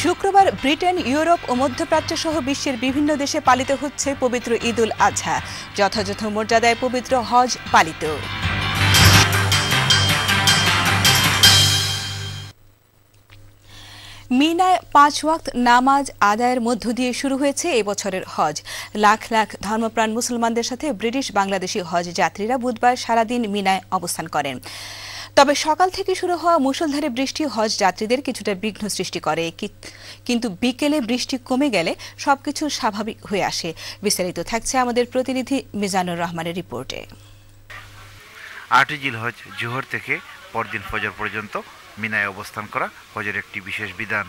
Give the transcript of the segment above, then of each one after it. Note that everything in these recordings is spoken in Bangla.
শুক্রবার ব্রিটেন, ইউরোপ ও মধ্যপ্রাচ্য সহ বিশ্বের বিভিন্ন দেশে পালিত হচ্ছে পবিত্র ঈদ উল আজহা। যথাযথ মর্যাদায় পবিত্র হজ পালিত। মিনায় ৫ ওয়াক্ত নামাজ আদায়ের মধ্য দিয়ে শুরু হয়েছে এবছরের হজ। লাখ লাখ ধর্মপ্রাণ মুসলমানদের সাথে ব্রিটিশ বাংলাদেশি হজ যাত্রীরা বুধবার সারাদিন মিনায় অবস্থান করেন। তবে সকাল থেকে শুরু হওয়া মুষলধারে বৃষ্টি হজ যাত্রীদের কিছুটা বিঘ্ন সৃষ্টি করে, কিন্তু বিকেলে বৃষ্টি কমে গেলে সবকিছু স্বাভাবিক হয়ে আসে। বিস্তারিত থাকছে আমাদের প্রতিনিধি মিজানুর রহমানের রিপোর্টে। ৮ জিলহজ জোহর থেকে পরদিন ফজর পর্যন্ত মিনায় অবস্থান করা হজের একটি বিশেষ বিধান।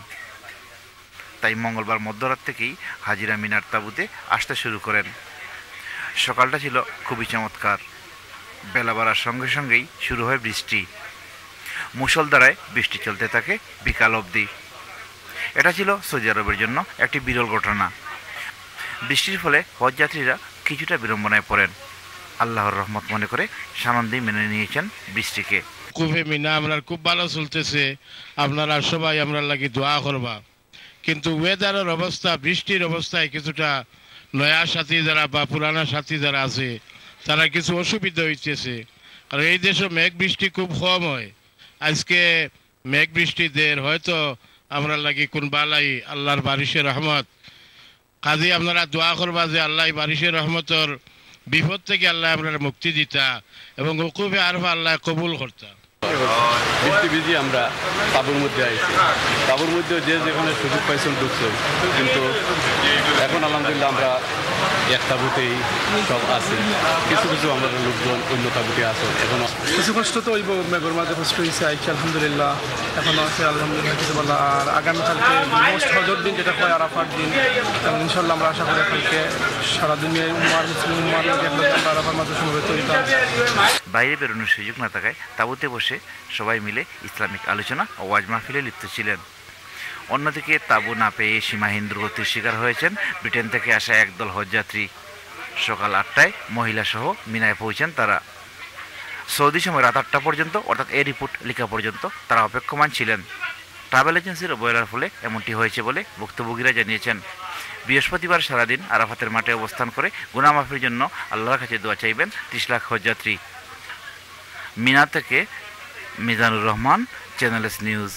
তাই মঙ্গলবার মধ্যরাত থেকেই হাজিরা মিনার তাঁবুতে আসতে শুরু করেন। সকালটা ছিল খুবই চমৎকার। বেলা বাড়ার সঙ্গে সঙ্গেই শুরু হয় বৃষ্টি। মুষলধারায় বৃষ্টি চলতে থাকে বিকাল অবধি। এটা ছিল সৌদি আরবের জন্য একটি বিরল ঘটনা। বৃষ্টির ফলে হজযাত্রীরা কিছুটা বিড়ম্বনায় পড়েন। আল্লাহর রহমত মনে করে সানন্দে মেনে নিয়েছেন বৃষ্টিকে। কুফে মিনা আমরা খুব ভালো চলতেছে, আপনারা সবাই আমরা লাগি দোয়া করবা। কিন্তু ওয়েদারের অবস্থা, বৃষ্টির অবস্থায় কিছুটা নয়া সাথী যারা বা পুরানা সাথী যারা আছে তারা কিছু অসুবিধা হইতেছে। আর এই দেশে মেঘ বৃষ্টি খুব কম হয়। আজকে মেঘ বৃষ্টিদের হয়তো আমরা লাগি কোন বালাই আল্লাহর বারিশের রহমত। কাজে আপনারা দোয়া করবা যে আল্লাহ বারিশের রহমতর বিপদ থেকে আল্লাহ আপনারা মুক্তি দিতা এবং হুকুমে আরফা আল্লাহ কবুল করতা। বৃষ্টি ভিজি আমরা তাঁবুর মধ্যে আইছি। তাঁবুর মধ্যে যে যেখানে সুযোগ পাইছেন ঢুকছে, কিন্তু এখন আলহামদুলিল্লাহ আমরা এক তাঁবুতেই সব আছে। কিছু কিছু আমরা লোকজন অন্য তাঁবুতে আছে। এখনো কিছু কষ্ট তো ওই মেঘর মাঝে কষ্ট হয়েছে আইছি আলহামদুলিল্লাহ। এখনো আছে আলহামদুলিল্লাহ কিছু বলা। আর আগামীকালকে মোস্ট হজর দিন যেটা হয় আরাফার দিন, ইনশাল্লাহ আমরা আশা করি কালকে সারা দুনিয়ায় উম্মার মুসলিম উম্মার আমরা আরাফার মাঝে সমবেত হইতাম। বাইরে বেরোনোর সুযোগ না থাকায় তাঁবুতে বসে সবাই মিলে ইসলামিক আলোচনা ও ওয়াজ মাহফিলে লিপ্ত ছিলেন। অন্যদিকে তাঁবু না পেয়ে সীমাহীন দুর্গতির শিকার হয়েছেন ব্রিটেন থেকে আসা একদল হজযাত্রী। সকাল ৮টায় মহিলাসহ মিনায় পৌঁছেন তারা। সৌদি সময় রাত ৮টা পর্যন্ত, অর্থাৎ এই রিপোর্ট লেখা পর্যন্ত তারা অপেক্ষমান ছিলেন। ট্রাভেল এজেন্সির অবহেলার ফলে এমনটি হয়েছে বলে ভুক্তভোগীরা জানিয়েছেন। বৃহস্পতিবার সারাদিন আরাফাতের মাঠে অবস্থান করে গুনাহ মাফির জন্য আল্লাহর কাছে দোয়া চাইবেন ৩০ লাখ হজযাত্রী। মিনা থেকে Mizanur Rahman, channel S news.